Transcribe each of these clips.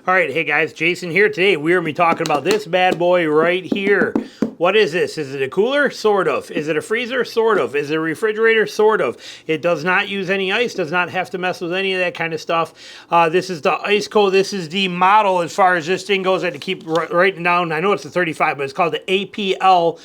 All right, hey guys, Jason here. Today we're going to be talking about this bad boy right here. What is this? Is it a cooler? Sort of. Is it a freezer? Sort of. Is it a refrigerator? Sort of. It does not use any ice, does not have to mess with any of that kind of stuff. This is the Iceco. This is the model as far as this thing goes. I had to keep writing down. I know it's the 35, but it's called the APL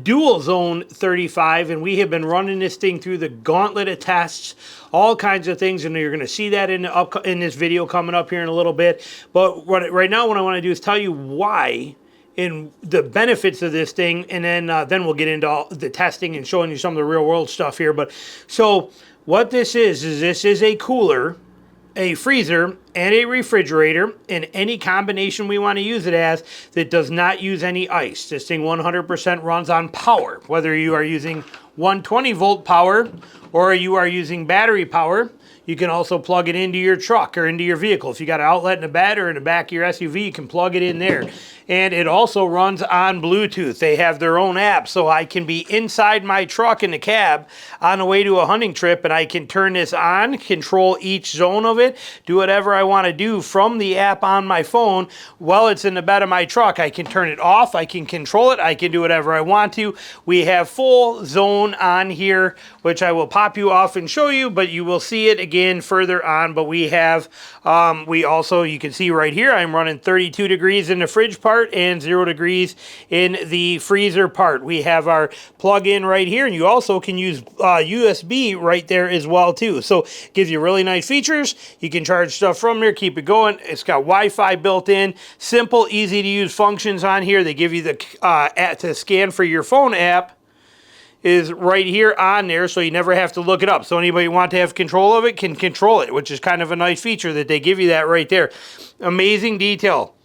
Dual Zone 35, and we have been running this thing through the gauntlet of tests, all kinds of things, and you're going to see that in this video coming up here in a little bit. But right now what I want to do is tell you why and the benefits of this thing, and then we'll get into all the testing and showing you some of the real world stuff here. But so what this is this is a cooler, a freezer, and a refrigerator in any combination we want to use it as that does not use any ice. This thing 100% runs on power, whether you are using 120 volt power or you are using battery power. You can also plug it into your truck or into your vehicle. If you got an outlet in the bed or in the back of your SUV, you can plug it in there. And it also runs on Bluetooth. They have their own app, so I can be inside my truck in the cab on the way to a hunting trip, and I can turn this on, control each zone of it, do whatever I want to do from the app on my phone while it's in the bed of my truck. I can turn it off, I can control it, I can do whatever I want to. We have full zone on here, which I will pop you off and show you, but you will see it again further on. But we have, we also, you can see right here, I'm running 32 degrees in the fridge part and 0 degrees in the freezer part. We have our plug-in right here, and you also can use USB right there as well too. So it gives you really nice features. You can charge stuff from there, keep it going. It's got Wi-Fi built in, simple, easy to use functions on here. They give you the app to scan for your phone app is right here on there, so you never have to look it up. So anybody who wants to have control of it can control it, which is kind of a nice feature that they give you that right there. Amazing detail.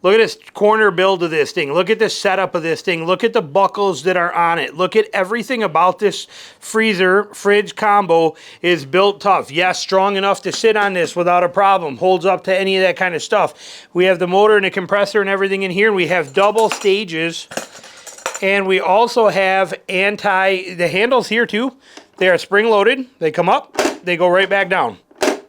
Look at this corner build of this thing. Look at the setup of this thing. Look at the buckles that are on it. Look at everything about this freezer-fridge combo is built tough. Yes, strong enough to sit on this without a problem. Holds up to any of that kind of stuff. We have the motor and the compressor and everything in here. And we have double stages. And we also have the handles here too. They are spring-loaded. They come up. They go right back down.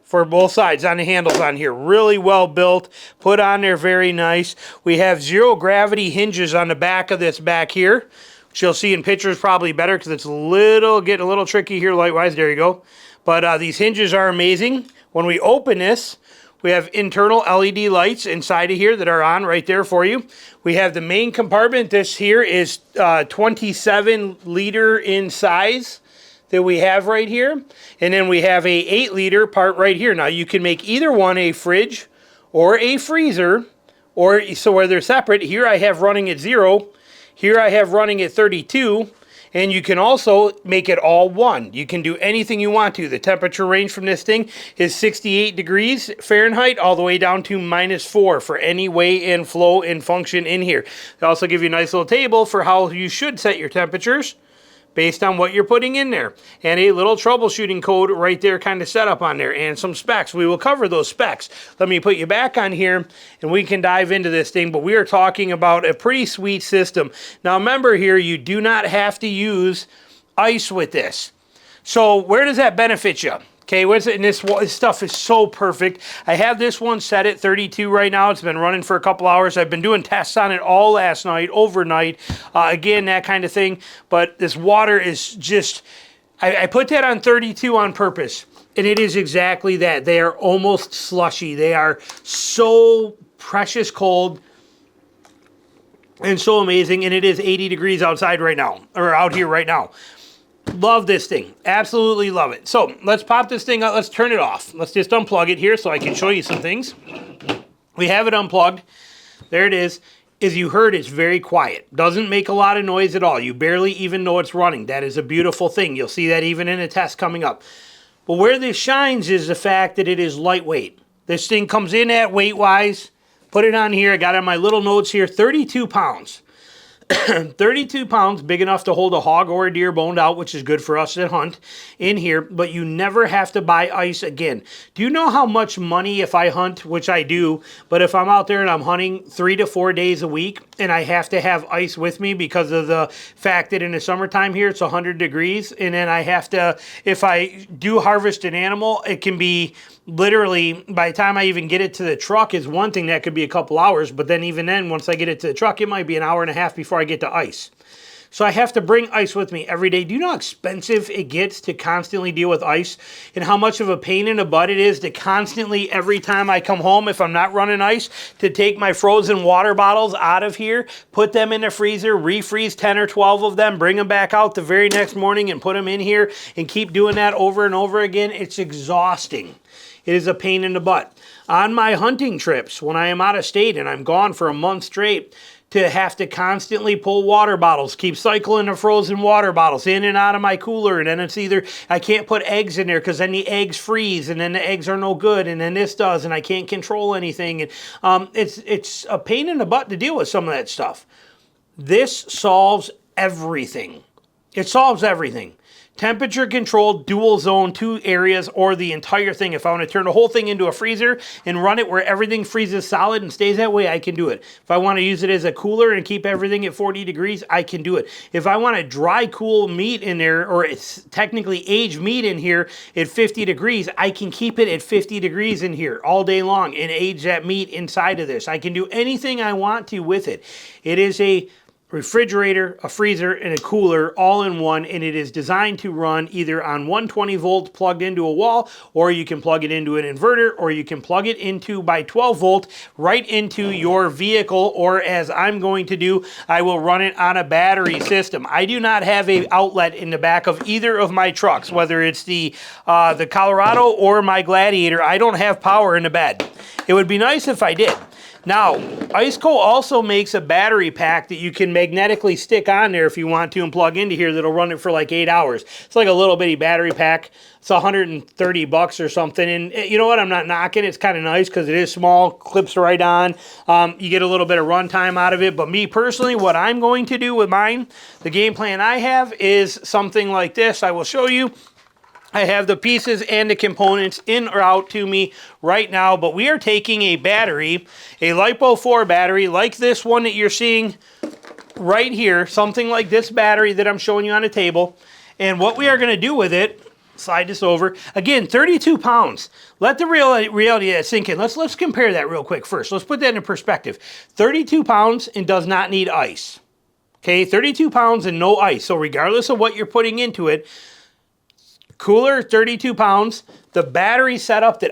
For both sides on the handles on here. Really well built, put on there very nice. We have zero gravity hinges on the back of this back here, which you'll see in pictures probably better because it's getting a little tricky here light-wise. There you go. But these hinges are amazing. When we open this, we have internal LED lights inside of here that are on right there for you. We have the main compartment. This here is 27 liter in size that we have right here, and then we have a 8 liter part right here. Now you can make either one a fridge or a freezer, or so where they're separate. Here I have running at 0, here I have running at 32, and you can also make it all one. You can do anything you want to. The temperature range from this thing is 68 degrees Fahrenheit all the way down to -4 for any weigh and flow and function in here. They also give you a nice little table for how you should set your temperatures based on what you're putting in there. And a little troubleshooting code right there kind of set up on there, and some specs. We will cover those specs. Let me put you back on here and we can dive into this thing, but we are talking about a pretty sweet system. Now remember here, you do not have to use ice with this. So where does that benefit you? Okay, what's it? And this stuff is so perfect. I have this one set at 32 right now. It's been running for a couple hours. I've been doing tests on it all last night, overnight, again, that kind of thing. But this water is just, I put that on 32 on purpose, and it is exactly that. They are almost slushy. They are so precious cold and so amazing, and it is 80 degrees outside right now, or out here right now. Love this thing. Absolutely love it. So let's pop this thing out. Let's turn it off. Let's just unplug it here so I can show you some things. We have it unplugged. There it is. As you heard, it's very quiet. Doesn't make a lot of noise at all. You barely even know it's running. That is a beautiful thing. You'll see that even in a test coming up. But where this shines is the fact that it is lightweight. This thing comes in at weight-wise. Put it on here. I got it on my little notes here. 32 pounds. 32 pounds, big enough to hold a hog or a deer boned out, which is good for us that hunt in here, but you never have to buy ice again. Do you know how much money, if I hunt, which I do, but if I'm out there and I'm hunting 3 to 4 days a week, and I have to have ice with me because of the fact that in the summertime here it's 100 degrees, and then I have to, if I do harvest an animal, it can be literally, by the time I even get it to the truck is one thing, that could be a couple hours, but then even then, once I get it to the truck, it might be an hour and a half before I get to ice. So I have to bring ice with me every day. Do you know how expensive it gets to constantly deal with ice, and how much of a pain in the butt it is to constantly, every time I come home, if I'm not running ice, to take my frozen water bottles out of here, put them in the freezer, refreeze 10 or 12 of them, bring them back out the very next morning and put them in here, and keep doing that over and over again? It's exhausting. It is a pain in the butt. On my hunting trips, when I am out of state and I'm gone for a month straight, to have to constantly pull water bottles, keep cycling the frozen water bottles in and out of my cooler, and then it's either, I can't put eggs in there because then the eggs freeze, and then the eggs are no good, and then this does, and I can't control anything, and it's a pain in the butt to deal with some of that stuff. This solves everything. It solves everything. Temperature controlled, dual zone, 2 areas, or the entire thing. If I want to turn the whole thing into a freezer and run it where everything freezes solid and stays that way, I can do it. If I want to use it as a cooler and keep everything at 40 degrees, I can do it. If I want to dry cool meat in there, or it's technically aged meat in here at 50 degrees, I can keep it at 50 degrees in here all day long and age that meat inside of this. I can do anything I want to with it. It is a refrigerator, a freezer, and a cooler all in one, and it is designed to run either on 120 volts plugged into a wall, or you can plug it into an inverter, or you can plug it into by 12 volt right into your vehicle, or as I'm going to do, I will run it on a battery system. I do not have an outlet in the back of either of my trucks, whether it's the Colorado or my Gladiator. I don't have power in the bed. It would be nice if I did. Now, Iceco also makes a battery pack that you can magnetically stick on there if you want to and plug into here that'll run it for like 8 hours. It's like a little bitty battery pack. It's $130 or something. And you know what? I'm not knocking it. It's kind of nice because it is small, clips right on. You get a little bit of run time out of it. But me personally, what I'm going to do with mine, the game plan I have is something like this. I will show you. I have the pieces and the components in or out to me right now, but we are taking a battery, a LiPo 4 battery, like this one that you're seeing right here, something like this battery that I'm showing you on the table, and what we are going to do with it, slide this over, again, 32 pounds. Let the reality of that sink in. Let's compare that real quick first. Let's put that in perspective. 32 pounds and does not need ice. Okay, 32 pounds and no ice, so regardless of what you're putting into it, cooler, 32 pounds. The battery setup that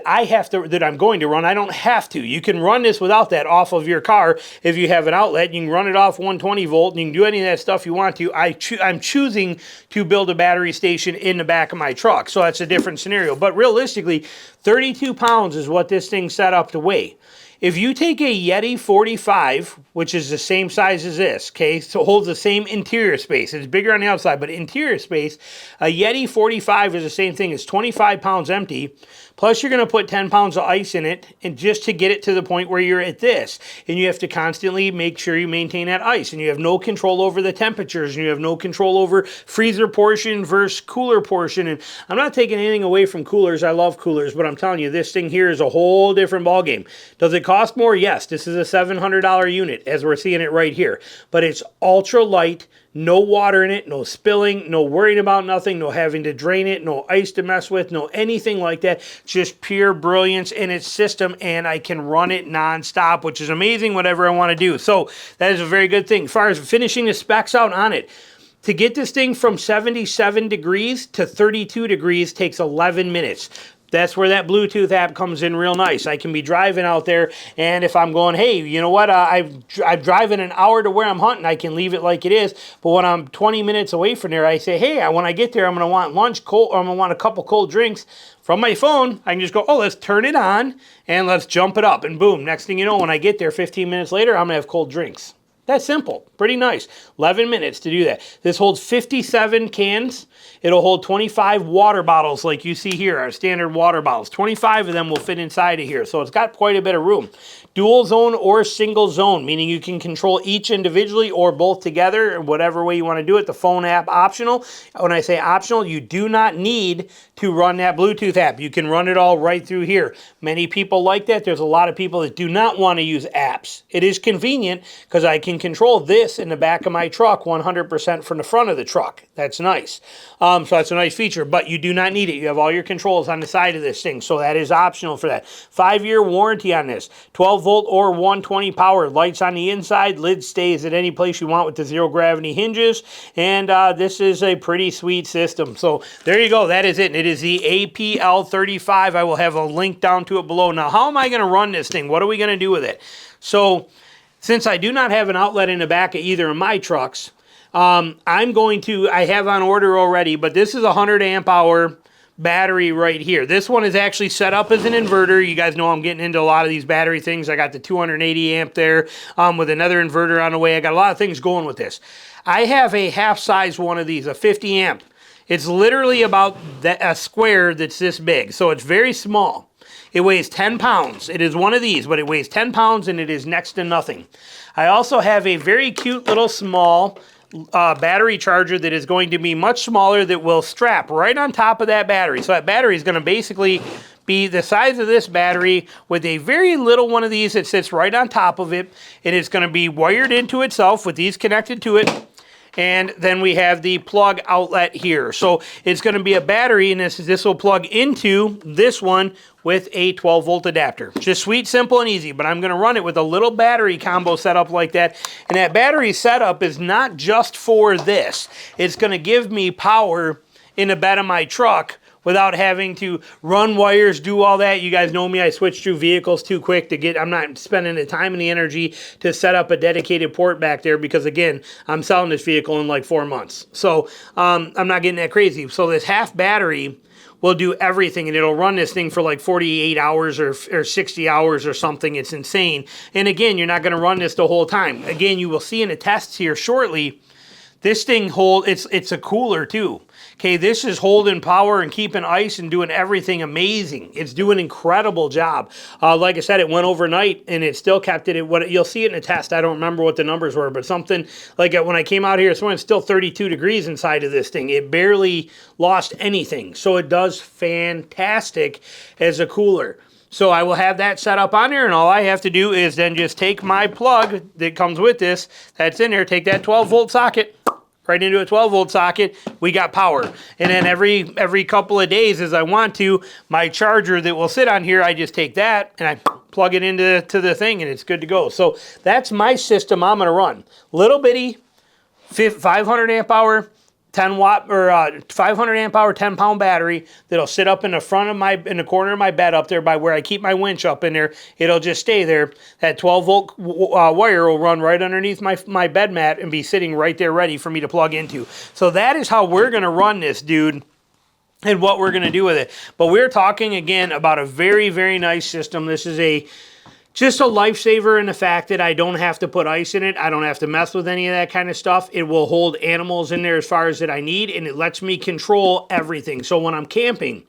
I'm going to run, I don't have to. You can run this without that off of your car if you have an outlet. You can run it off 120 volt, and you can do any of that stuff you want to. I'm choosing to build a battery station in the back of my truck, so that's a different scenario. But realistically, 32 pounds is what this thing's set up to weigh. If you take a Yeti 45, which is the same size as this, okay, so it holds the same interior space. It's bigger on the outside, but interior space, a Yeti 45 is the same thing. It's 25 pounds empty, plus you're going to put 10 pounds of ice in it, and just to get it to the point where you're at this. And you have to constantly make sure you maintain that ice, and you have no control over the temperatures, and you have no control over freezer portion versus cooler portion. And I'm not taking anything away from coolers. I love coolers, but I'm telling you, this thing here is a whole different ballgame. Does it cost more? Yes. This is a $700 unit, as we're seeing it right here. But it's ultra light, no water in it, no spilling, no worrying about nothing, no having to drain it, no ice to mess with, no anything like that. Just pure brilliance in its system, and I can run it nonstop, which is amazing, whatever I want to do. So that is a very good thing. As far as finishing the specs out on it, to get this thing from 77 degrees to 32 degrees takes 11 minutes. That's where that Bluetooth app comes in real nice. I can be driving out there, and if I'm going, hey, you know what, I'm driving an hour to where I'm hunting, I can leave it like it is. But when I'm 20 minutes away from there, I say, hey, when I get there, I'm going to want lunch, cold, or I'm going to want a couple cold drinks. From my phone, I can just go, oh, let's turn it on, and let's jump it up, and boom. Next thing you know, when I get there 15 minutes later, I'm going to have cold drinks. That's simple. Pretty nice. 11 minutes to do that. This holds 57 cans. It'll hold 25 water bottles like you see here, our standard water bottles. 25 of them will fit inside of here, so it's got quite a bit of room. Dual zone or single zone, meaning you can control each individually or both together, whatever way you want to do it. The phone app optional. When I say optional, you do not need to run that Bluetooth app. You can run it all right through here. Many people like that. There's a lot of people that do not want to use apps. It is convenient because I can can control this in the back of my truck 100% from the front of the truck. That's nice. So that's a nice feature, but you do not need it. You have all your controls on the side of this thing, so that is optional for that. 5-year warranty on this. 12 volt or 120 power. Lights on the inside. Lid stays at any place you want with the zero gravity hinges, and this is a pretty sweet system. So there you go. That is it. It is the APL35. I will have a link down to it below. Now, how am I going to run this thing? What are we going to do with it? So since I do not have an outlet in the back of either of my trucks, I have on order already, but this is a 100 amp hour battery right here. This one is actually set up as an inverter. You guys know I'm getting into a lot of these battery things. I got the 280 amp there with another inverter on the way. I got a lot of things going with this. I have a half size one of these, a 50 amp. It's literally about a square that's this big, so it's very small. It weighs 10 pounds. It is one of these, but it weighs 10 pounds and it is next to nothing. I also have a very cute little small battery charger that is going to be much smaller that will strap right on top of that battery. So that battery is going to basically be the size of this battery with a very little one of these that sits right on top of it. And it's going to be wired into itself with these connected to it. And then we have the plug outlet here. So it's going to be a battery, and this will plug into this one with a 12 volt adapter. Just sweet, simple, and easy, but I'm going to run it with a little battery combo setup like that. And that battery setup is not just for this. It's going to give me power in the bed of my truck without having to run wires, do all that. You guys know me, I switch through vehicles too quick to get, I'm not spending the time and the energy to set up a dedicated port back there because, again, I'm selling this vehicle in like 4 months. So I'm not getting that crazy. So this half battery will do everything, and it'll run this thing for like 48 hours or 60 hours or something. It's insane. And again, you're not going to run this the whole time. Again, you will see in the tests here shortly, this thing it's a cooler too. Okay, this is holding power and keeping ice and doing everything amazing. It's doing an incredible job. Like I said, it went overnight and it still kept it. You'll see it in a test. I don't remember what the numbers were, but something like when I came out here, it's still 32 degrees inside of this thing. It barely lost anything. So it does fantastic as a cooler. So I will have that set up on there, and all I have to do is then just take my plug that comes with this, that's in there, take that 12 volt socket, right into a 12 volt socket, we got power. And then every couple of days as I want to, my charger that will sit on here, I just take that and I plug it into the thing and it's good to go. So that's my system I'm going to run. Little bitty 500 amp hour 10 watt or 500 amp hour 10 pound battery that'll sit up in the front of in the corner of my bed up there by where I keep my winch up in there. It'll just stay there. That 12 volt wire will run right underneath my bed mat and be sitting right there ready for me to plug into. So that is how we're going to run this, dude, and what we're going to do with it. But we're talking again about a very, very nice system. This is just a lifesaver in the fact that I don't have to put ice in it. I don't have to mess with any of that kind of stuff. It will hold animals in there as far as that I need, and it lets me control everything. So when I'm camping,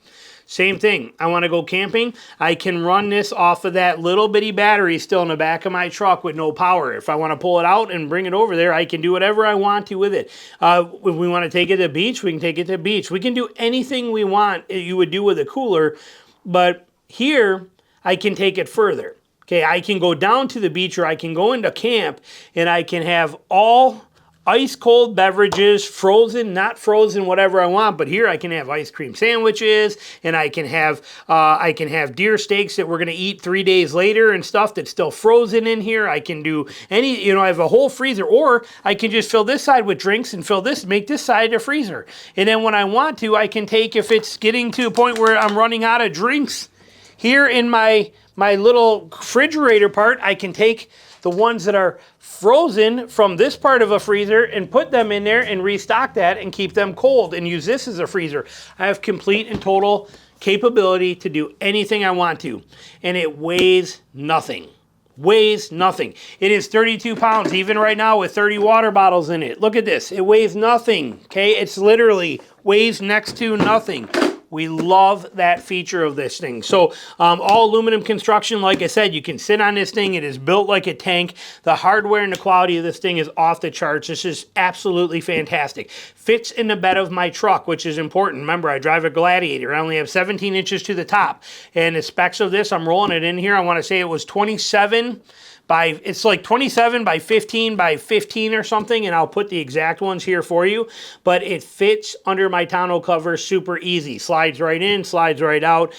same thing. I want to go camping. I can run this off of that little bitty battery still in the back of my truck with no power. If I want to pull it out and bring it over there, I can do whatever I want to with it. If we want to take it to the beach, we can take it to the beach. We can do anything we want you would do with a cooler, but here I can take it further. Okay, I can go down to the beach or I can go into camp and I can have all ice cold beverages, frozen, not frozen, whatever I want. But here I can have ice cream sandwiches, and I can have deer steaks that we're gonna eat 3 days later and stuff that's still frozen in here. I can do I have a whole freezer, or I can just fill this side with drinks and make this side a freezer. And then when I want to, I can take, if it's getting to a point where I'm running out of drinks here in my little refrigerator part, I can take the ones that are frozen from this part of a freezer and put them in there and restock that and keep them cold and use this as a freezer. I have complete and total capability to do anything I want to, and it weighs nothing. Weighs nothing. It is 32 pounds even right now with 30 water bottles in it. Look at this. It weighs nothing. Okay, it's literally weighs next to nothing. We love that feature of this thing. So all aluminum construction, like I said, you can sit on this thing. It is built like a tank. The hardware and the quality of this thing is off the charts. This is absolutely fantastic. Fits in the bed of my truck, which is important. Remember, I drive a Gladiator. I only have 17 inches to the top. And the specs of this, I'm rolling it in here. I want to say it was 27 it's like 27 by 15 by 15 or something, and I'll put the exact ones here for you, but it fits under my tonneau cover super easy. Slides right in, slides right out,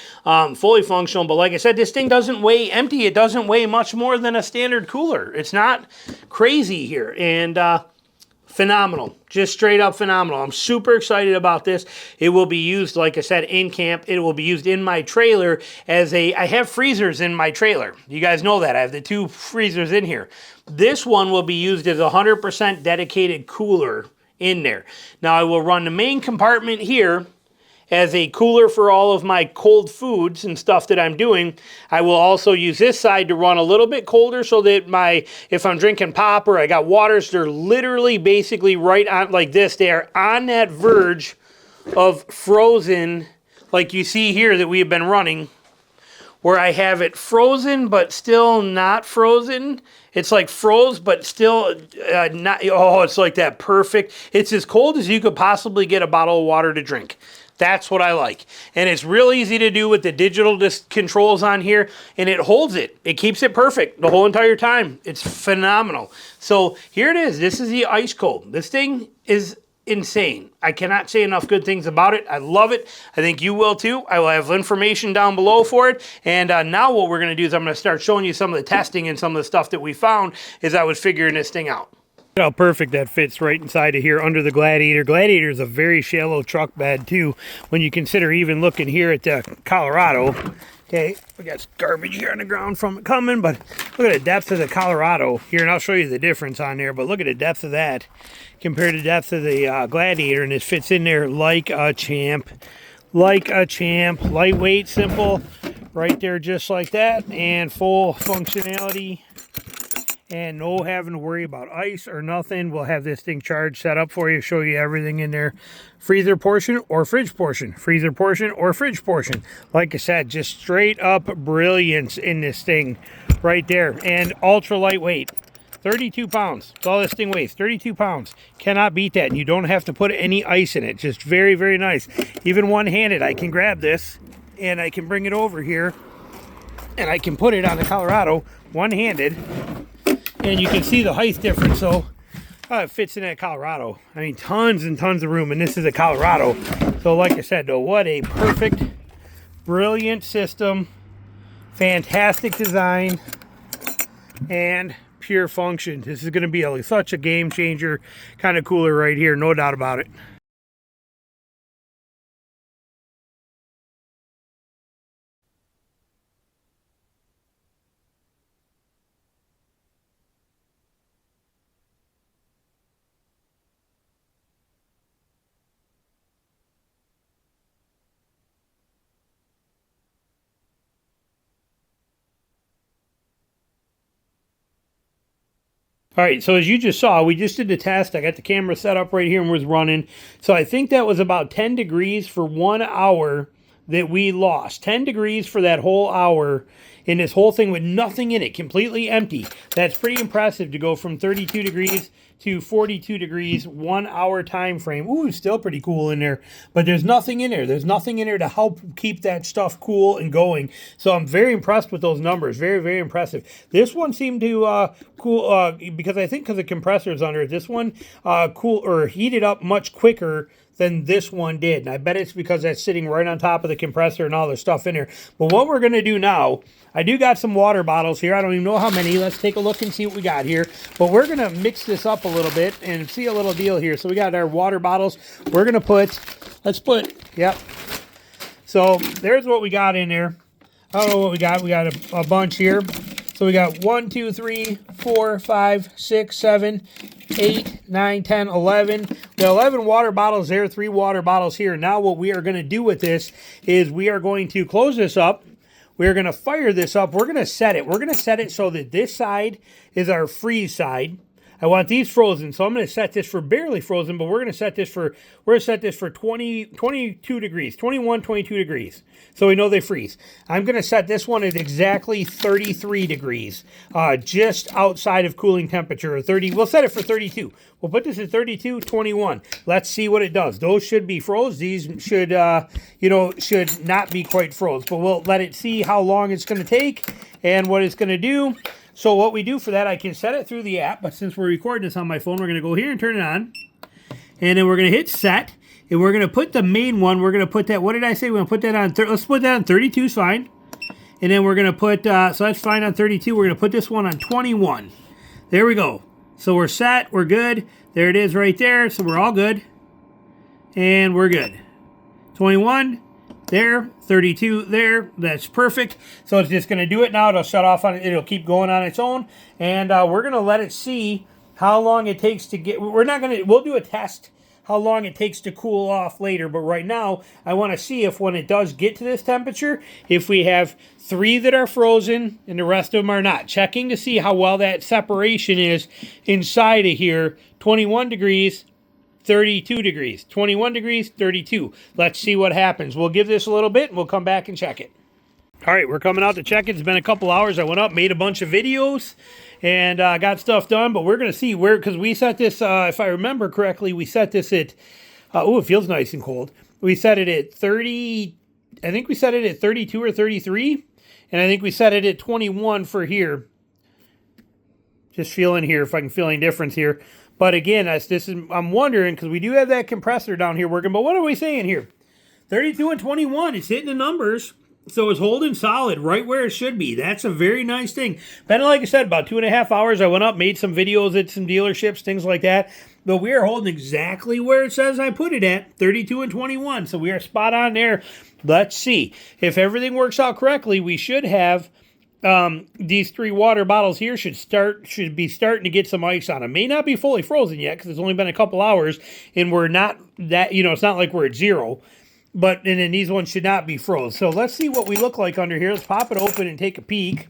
fully functional. But like I said, this thing doesn't weigh empty. It doesn't weigh much more than a standard cooler. It's not crazy here, and phenomenal. Just straight up phenomenal. I'm super excited about this. It will be used, like I said, in camp. It will be used in my trailer as I have freezers in my trailer. You guys know that. I have the 2 freezers in here. This one will be used as a 100% dedicated cooler in there. Now, I will run the main compartment here as a cooler for all of my cold foods and stuff that I'm doing. I will also use this side to run a little bit colder so that if I'm drinking pop or I got waters, they're literally basically right on like this. They are on that verge of frozen, like you see here that we have been running, where I have it frozen but still not frozen. It's like froze but still not. Oh, it's like that perfect. It's as cold as you could possibly get a bottle of water to drink. That's what I like. And it's real easy to do with the digital controls on here, and it holds it. It keeps it perfect the whole entire time. It's phenomenal. So here it is. This is the Iceco. This thing is insane. I cannot say enough good things about it. I love it. I think you will too. I will have information down below for it. And now what we're going to do is I'm going to start showing you some of the testing and some of the stuff that we found as I was figuring this thing out. How perfect that fits right inside of here under the Gladiator. Gladiator is a very shallow truck bed too, when you consider even looking here at the Colorado. Okay, we got garbage here on the ground from it coming, but look at the depth of the Colorado here, and I'll show you the difference on there, but look at the depth of that compared to the depth of the Gladiator, and it fits in there like a champ. Like a champ. Lightweight, simple, right there just like that, and full functionality. And no having to worry about ice or nothing. We'll have this thing charged, set up for you, show you everything in there. Freezer portion or fridge portion. Freezer portion or fridge portion. Like I said, just straight up brilliance in this thing right there. And ultra lightweight. 32 pounds. That's all this thing weighs. 32 pounds. Cannot beat that. And you don't have to put any ice in it. Just very, very nice. Even one-handed, I can grab this and I can bring it over here and I can put it on the Colorado one-handed. And you can see the height difference, so it fits in that Colorado. I mean, tons and tons of room, and this is a Colorado. So like I said, though, what a perfect, brilliant system, fantastic design, and pure function. This is going to be such a game changer kind of cooler right here, no doubt about it. All right, so as you just saw, we just did the test. I got the camera set up right here and was running. So I think that was about 10 degrees for 1 hour that we lost. 10 degrees for that whole hour in this whole thing with nothing in it, completely empty. That's pretty impressive to go from 32 degrees to 42 degrees, 1 hour time frame. Ooh, still pretty cool in there, but there's nothing in there. There's nothing in there to help keep that stuff cool and going. So I'm very impressed with those numbers. Very, very impressive. This one seemed to cool because I think because the compressor's under it, this one cool or heated up much quicker than this one did. And I bet it's because that's sitting right on top of the compressor and all the stuff in there. But what we're going to do now, I do got some water bottles here. I don't even know how many. Let's take a look and see what we got here. But we're going to mix this up a little bit and see a little deal here. So we got our water bottles. We're going to put, yep. So there's what we got in there. I don't know what we got. We got a bunch here. So we got 1, 2, 3, 4, 5, 6, 7, 8, 9, 10, 11. The 11 water bottles there, 3 water bottles here. Now what we are going to do with this is we are going to close this up. We're going to fire this up. We're going to set it. We're going to set it so that this side is our freeze side. I want these frozen, so I'm going to set this for barely frozen, but we're going to set this for 22 degrees, 21, 22 degrees. So we know they freeze. I'm going to set this one at exactly 33 degrees, just outside of cooling temperature, or 30. We'll set it for 32. We'll put this at 32, 21. Let's see what it does. Those should be froze. These should, should not be quite froze, but we'll let it see how long it's going to take and what it's going to do. So what we do for that, I can set it through the app, but since we're recording this on my phone, we're going to go here and turn it on. And then we're going to hit set, and we're going to put the main one, we're going to put that, what did I say? We're going to put that on, let's put that on 32 is fine. And then we're going to put, so that's fine on 32, we're going to put this one on 21. There we go. So we're set, we're good. There it is right there, so we're all good. And we're good. 21, there, 32 there, that's perfect. So it's just going to do it now. It'll shut off on it, it'll keep going on its own. And we're going to let it see how long it takes to get, we'll do a test how long it takes to cool off later. But right now, I want to see if when it does get to this temperature, if we have 3 that are frozen and the rest of them are not. Checking to see how well that separation is inside of here. 21 degrees, 32 degrees. 21 degrees, 32. Let's see what happens. We'll give this a little bit and we'll come back and check it. All right, we're coming out to check it. It's been a couple hours. I went up, made a bunch of videos, and got stuff done. But we're going to see where, because we set this, if I remember correctly, we set this at, it feels nice and cold. We set it at 30, I think we set it at 32 or 33. And I think we set it at 21 for here. Just feeling here if I can feel any difference here. But again, I'm wondering, because we do have that compressor down here working, but what are we saying here? 32 and 21, it's hitting the numbers. So it's holding solid right where it should be. That's a very nice thing. Been, like I said, about 2.5 hours. I went up, made some videos at some dealerships, things like that. But we are holding exactly where it says I put it at, 32 and 21. So we are spot on there. Let's see. If everything works out correctly, we should have these 3 water bottles here should be starting to get some ice on them. May not be fully frozen yet because it's only been a couple hours and we're not that, it's not like we're at 0. And then these ones should not be froze. So let's see what we look like under here. Let's pop it open and take a peek.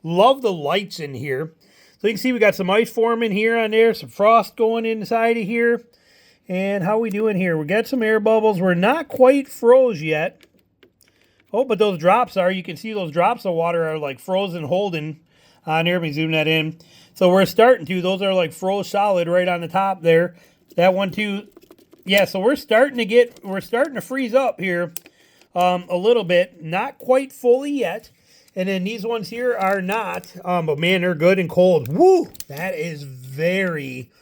Love the lights in here. So you can see we got some ice forming here on there, some frost going inside of here. And how we doing here? We got some air bubbles. We're not quite froze yet. Oh, but those drops are. You can see those drops of water are like frozen holding on there. Let me zoom that in. So we're starting to. Those are like froze solid right on the top there. That one too. Yeah, so we're starting to freeze up here a little bit. Not quite fully yet. And then these ones here are not. But man, they're good and cold. Woo! That is very,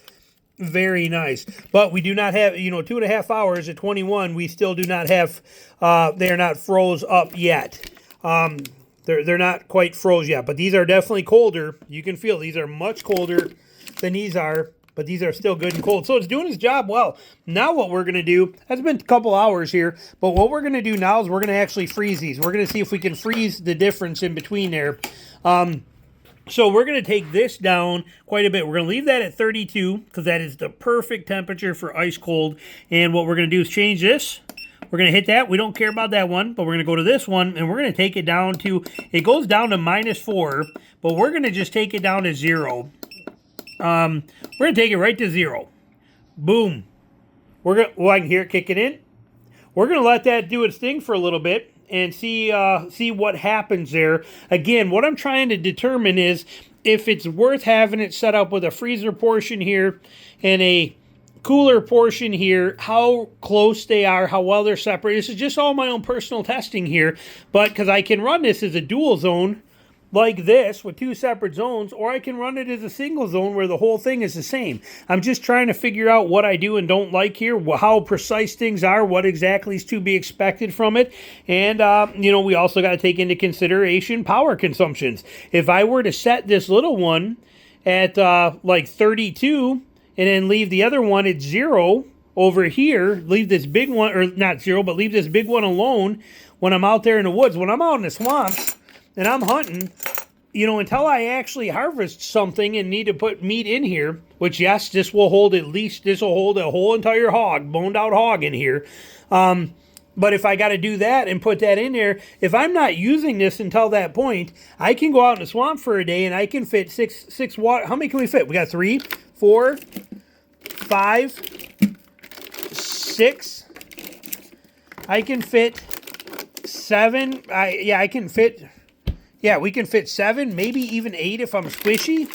very nice. But we do not have, 2.5 hours at 21. We still do not have, they're not froze up yet. They're not quite froze yet. But these are definitely colder. You can feel these are much colder than these are. But these are still good and cold. So it's doing its job well. Now what we're going to do, that's been a couple hours here, but what we're going to do now is we're going to actually freeze these. We're going to see if we can freeze the difference in between there. So we're going to take this down quite a bit. We're going to leave that at 32 because that is the perfect temperature for ice cold. And what we're going to do is change this. We're going to hit that. We don't care about that one, but we're going to go to this one, and we're going to take it down to, it goes down to -4, but we're going to just take it down to 0. We're going to take it right to 0. Boom. I can hear it kicking in. We're going to let that do its thing for a little bit and see what happens there. Again, what I'm trying to determine is if it's worth having it set up with a freezer portion here and a cooler portion here, how close they are, how well they're separated. This is just all my own personal testing here, but because I can run this as a dual zone like this with 2 separate zones, or I can run it as a single zone where the whole thing is the same. I'm just trying to figure out what I do and don't like here, how precise things are, what exactly is to be expected from it, and, we also got to take into consideration power consumptions. If I were to set this little one at, like 32 and then leave the other one at 0 over here, leave this big one, or not 0, but leave this big one alone when I'm out there in the woods, when I'm out in the swamps, and I'm hunting, until I actually harvest something and need to put meat in here, which, yes, this will hold a whole entire boned out hog in here. But if I got to do that and put that in there, if I'm not using this until that point, I can go out in the swamp for a day and I can fit six water. How many can we fit? We got 3, 4, 5, 6. I can fit 7. I can fit. Yeah, we can fit 7, maybe even 8 if I'm squishy.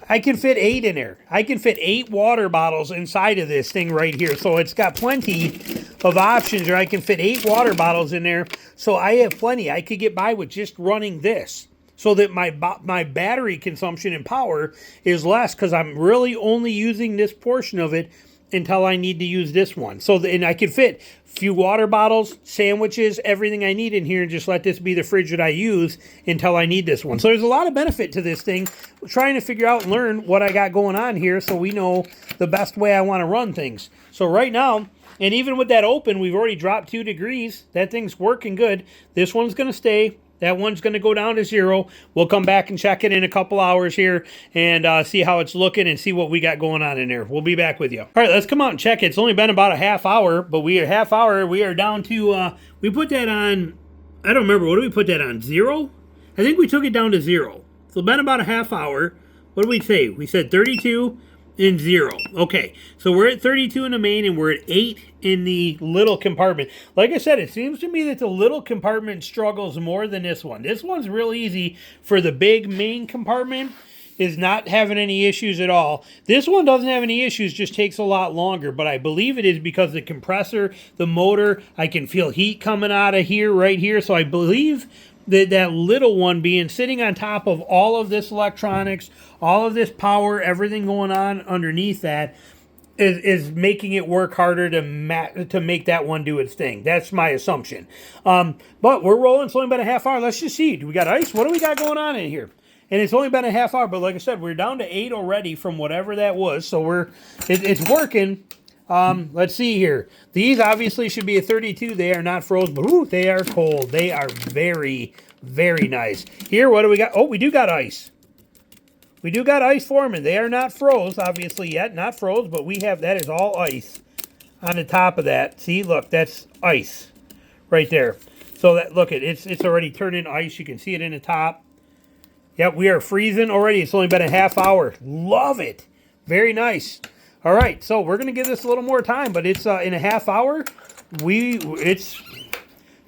I can fit 8 in there. I can fit 8 water bottles inside of this thing right here. So it's got plenty of options, or I can fit 8 water bottles in there. So I have plenty. I could get by with just running this. so that my battery consumption and power is less, because I'm really only using this portion of it until I need to use this one. So and I can fit a few water bottles, sandwiches, everything I need in here, and just let this be the fridge that I use until I need this one. So there's a lot of benefit to this thing. We're trying to figure out and learn what I got going on here so we know the best way I want to run things. So right now, and even with that open, we've already dropped 2 degrees. That thing's working good. This one's going to stay. That one's going to go down to 0. We'll come back and check it in a couple hours here and see how it's looking and see what we got going on in there. We'll be back with you. All right, let's come out and check it. It's only been about a half hour, but we are down to, we put that on, I don't remember, what did we put that on, 0? I think we took it down to 0. So it's been about a half hour. What did we say? We said 32 and 0. Okay, so we're at 32 in the main and we're at 8 in the little compartment. Like I said, it seems to me that the little compartment struggles more than this one. This one's real easy for the big main compartment, is not having any issues at all. This one doesn't have any issues, just takes a lot longer, but I believe it is because the compressor, the motor, I can feel heat coming out of here, right here, so I believe that little one being sitting on top of all of this electronics, all of this power, everything going on underneath that is making it work harder to make that one do its thing. That's my assumption. But we're rolling. It's only been a half hour. Let's just see. Do we got ice? What do we got going on in here? And it's only been a half hour, but like I said, we're down to 8 already from whatever that was. So it's working. Let's see here. These obviously should be a 32. They are not frozen, but ooh, they are cold. They are very, very nice. Here, what do we got? Oh, we do got ice. We do got ice forming. They are not froze, obviously, yet. Not froze, but we have, that is all ice on the top of that. See, look, that's ice right there. So that, look, it's already turned into ice. You can see it in the top. Yep, we are freezing already. It's only been a half hour. Love it. Very nice. All right, so we're going to give this a little more time, but it's in a half hour. This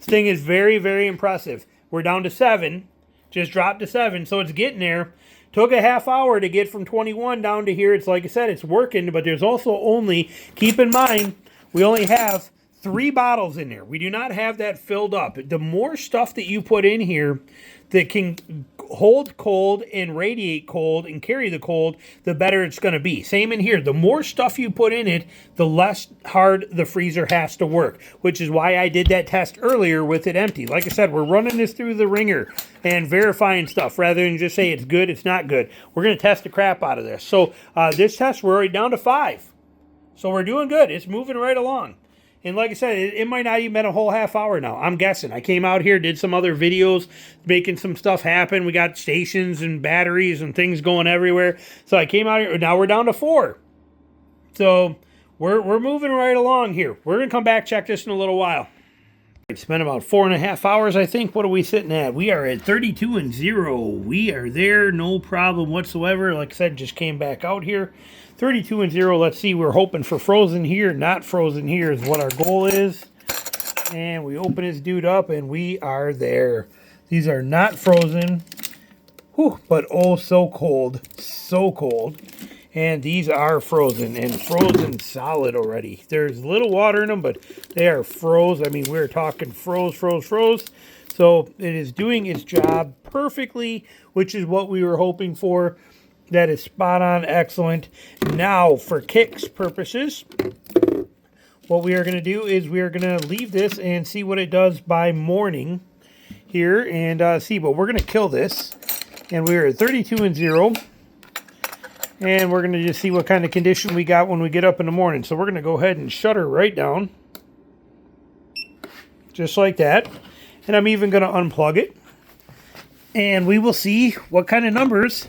thing is very, very impressive. We're down to 7. Just dropped to 7, so it's getting there. Took a half hour to get from 21 down to here. It's like I said, it's working, but there's also only, keep in mind, we only have 3 bottles in there. We do not have that filled up. The more stuff that you put in here that can hold cold and radiate cold and carry the cold, the better it's going to be. Same in here. The more stuff you put in it, the less hard the freezer has to work, which is why I did that test earlier with it empty. Like I said, we're running this through the ringer and verifying stuff rather than just say it's good, it's not good. We're going to test the crap out of this. So this test, we're already down to 5. So we're doing good. It's moving right along. And like I said, it might not even been a whole half hour now. I'm guessing. I came out here, did some other videos, making some stuff happen. We got stations and batteries and things going everywhere. So I came out here. Now we're down to 4. So we're moving right along here. We're going to come back, check this in a little while. It's been about 4.5 hours, I think. What are we sitting at? We are at 32 and 0. We are there, no problem whatsoever. Like I said, just came back out here. 32 and 0. Let's see. We're hoping for frozen here. Not frozen here is what our goal is. And we open this dude up, and we are there. These are not frozen. Whew, but oh, so cold. So cold. And these are frozen, and frozen solid already. There's little water in them, but they are froze. I mean, we're talking froze. So it is doing its job perfectly, which is what we were hoping for. That is spot on, excellent. Now, for kicks purposes, what we are going to do is we are going to leave this and see what it does by morning here and see. But we're going to kill this, and we're at 32 and 0. And we're going to just see what kind of condition we got when we get up in the morning. So we're going to go ahead and shut her right down. Just like that. And I'm even going to unplug it. And we will see what kind of numbers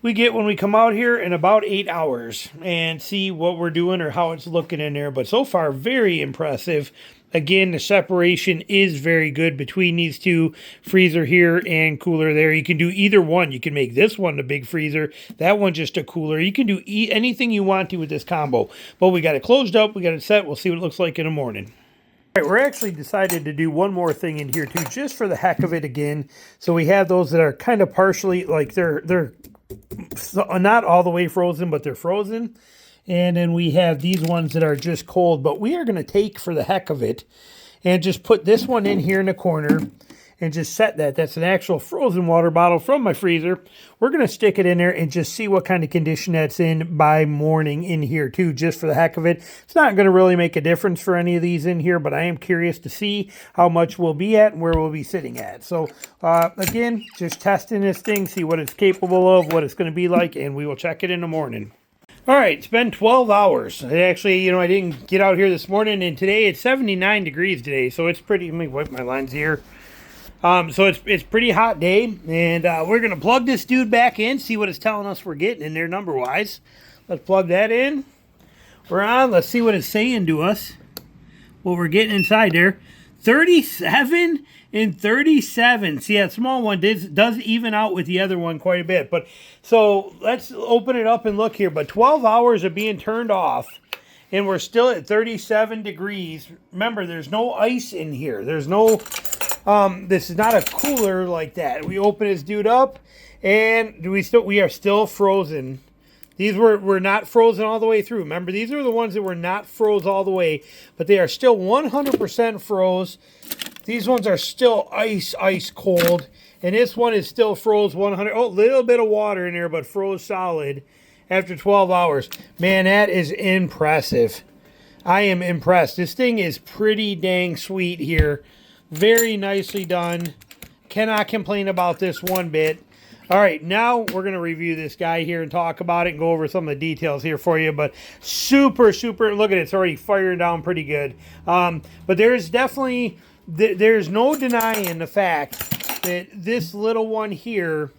we get when we come out here in about 8 hours. And see what we're doing or how it's looking in there. But so far, very impressive. Again, the separation is very good between these two, freezer here and cooler there. You can do either one. You can make this one the big freezer, that one just a cooler. You can do anything you want to with this combo. But we got it closed up, we got it set. We'll see what it looks like in the morning. All right, we're actually decided to do one more thing in here too, just for the heck of it again. So we have those that are kind of partially, like they're not all the way frozen, but they're frozen. And then we have these ones that are just cold. But we are going to take, for the heck of it, and just put this one in here in the corner. and just set that. That's an actual frozen water bottle from my freezer. We're going to stick it in there and just see what kind of condition that's in by morning in here too, just for the heck of it. It's not going to really make a difference for any of these in here, but I am curious to see how much we'll be at and where we'll be sitting at. So again, just testing this thing, see what it's capable of, what it's going to be like, and we will check it in the morning. All right, it's been 12 hours. Actually, I didn't get out here this morning, and today it's 79 degrees today, so it's pretty, let me wipe my lens here. So it's pretty hot day, and we're going to plug this dude back in, see what it's telling us we're getting in there number-wise. Let's plug that in. We're on. Let's see what it's saying to us, what we're getting inside there. 37 and 37. See, that small one does even out with the other one quite a bit. But so let's open it up and look here. But 12 hours of being turned off, and we're still at 37 degrees. Remember, there's no ice in here. There's no, this is not a cooler like that. We open this dude up, and we are still frozen. These were not frozen all the way through. Remember, these are the ones that were not froze all the way, but they are still 100% froze. These ones are still ice cold, and this one is still froze 100. Oh, a little bit of water in there, but froze solid after 12 hours. Man, that is impressive. I am impressed. This thing is pretty dang sweet here. Very nicely done. Cannot complain about this one bit. All right, now we're going to review this guy here and talk about it and go over some of the details here for you. But super, look at it. It's already firing down pretty good. But there's definitely, there's no denying the fact that this little one here,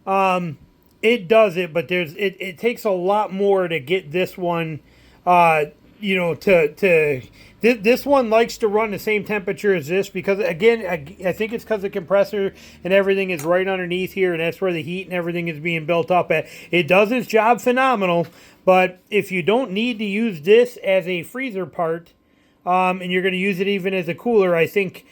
it does it, but it takes a lot more to get this one, this one likes to run the same temperature as this because, again, I think it's because the compressor and everything is right underneath here, and that's where the heat and everything is being built up at. It does its job phenomenal, but if you don't need to use this as a freezer part, and you're going to use it even as a cooler, I think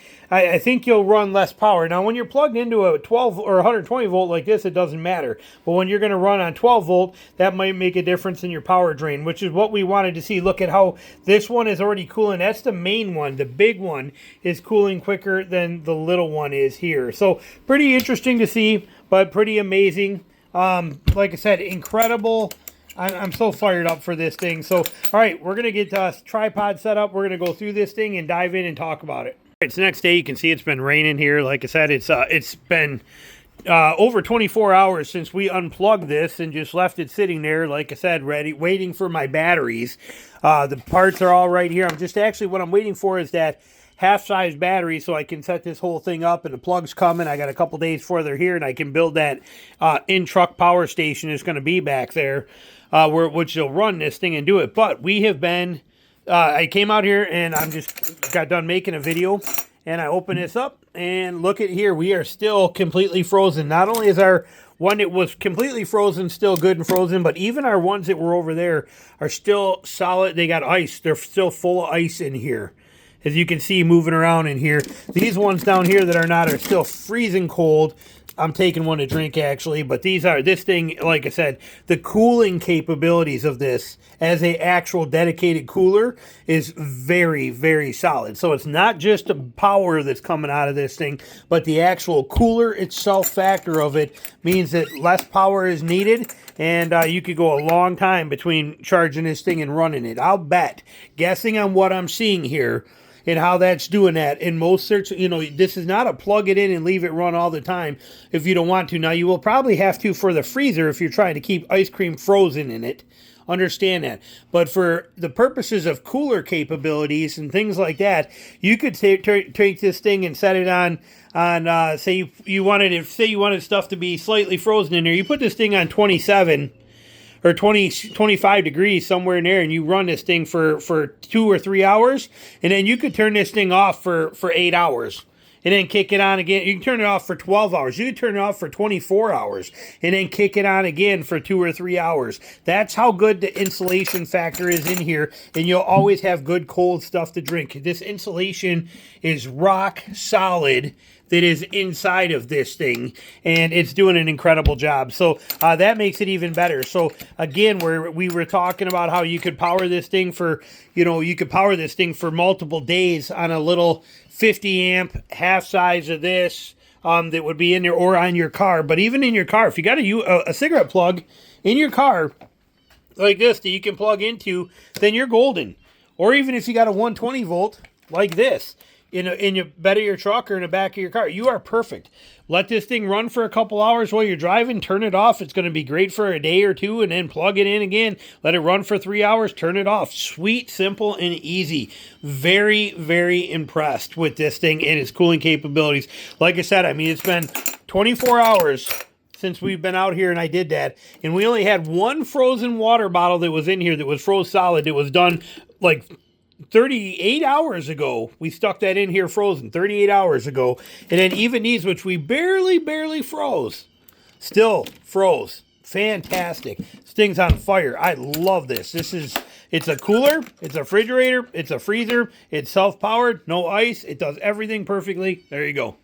you'll run less power. Now, when you're plugged into a 12 or 120 volt like this, it doesn't matter. But when you're going to run on 12 volt, that might make a difference in your power drain, which is what we wanted to see. Look at how this one is already cooling. That's the main one. The big one is cooling quicker than the little one is here. So pretty interesting to see, but pretty amazing. Like I said, incredible. I'm so fired up for this thing. So, all right, we're going to get a tripod set up. We're going to go through this thing and dive in and talk about it. It's the next day. You can see it's been raining here. Like I said, it's been over 24 hours since we unplugged this and just left it sitting there, like I said, ready, waiting for my batteries. The parts are all right here. I'm just actually, what I'm waiting for is that half-size battery so I can set this whole thing up, and the plug's coming. I got a couple days before they're here, and I can build that in-truck power station is going to be back there, which will run this thing and do it. But we have been, I came out here, and I'm just got done making a video, and I open this up, and look at here. We are still completely frozen. Not only is our one that was completely frozen still good and frozen, but even our ones that were over there are still solid. They got ice. They're still full of ice in here, as you can see moving around in here. These ones down here that are not are still freezing cold. I'm taking one to drink, actually, but this thing, like I said, the cooling capabilities of this as a actual dedicated cooler is very, very solid. So it's not just the power that's coming out of this thing, but the actual cooler itself factor of it means that less power is needed, and you could go a long time between charging this thing and running it. I'll bet, guessing on what I'm seeing here, and how that's doing that. In most search, this is not a plug it in and leave it run all the time if you don't want to. Now, you will probably have to for the freezer if you're trying to keep ice cream frozen in it. Understand that. But for the purposes of cooler capabilities and things like that, you could take this thing and set it on say you wanted stuff to be slightly frozen in there. You put this thing on 27 or 25 degrees, somewhere in there, and you run this thing for 2 or 3 hours, and then you could turn this thing off for 8 hours, and then kick it on again. You can turn it off for 12 hours. You can turn it off for 24 hours, and then kick it on again for 2 or 3 hours. That's how good the insulation factor is in here, and you'll always have good cold stuff to drink. This insulation is rock solid. that is inside of this thing, and it's doing an incredible job. So that makes it even better. So again, we were talking about how you could power this thing for, you could power this thing for multiple days on a little 50 amp half size of this that would be in there or on your car. But even in your car, if you got a cigarette plug in your car like this that you can plug into, then you're golden. Or even if you got a 120 volt like this in the bed of your truck or in the back of your car, you are perfect. Let this thing run for a couple hours while you're driving, turn it off. It's going to be great for a day or two, and then plug it in again. Let it run for 3 hours, turn it off. Sweet, simple, and easy. Very, very impressed with this thing and its cooling capabilities. Like I said, I mean, it's been 24 hours since we've been out here and I did that, and we only had one frozen water bottle that was in here that was froze solid. It was done like 38 hours ago. We stuck that in here frozen 38 hours ago. And then even these, which we barely froze, still froze. Fantastic. This thing's on fire. I love this. It's a cooler, it's a refrigerator, it's a freezer, it's self-powered, no ice. It does everything perfectly. There you go.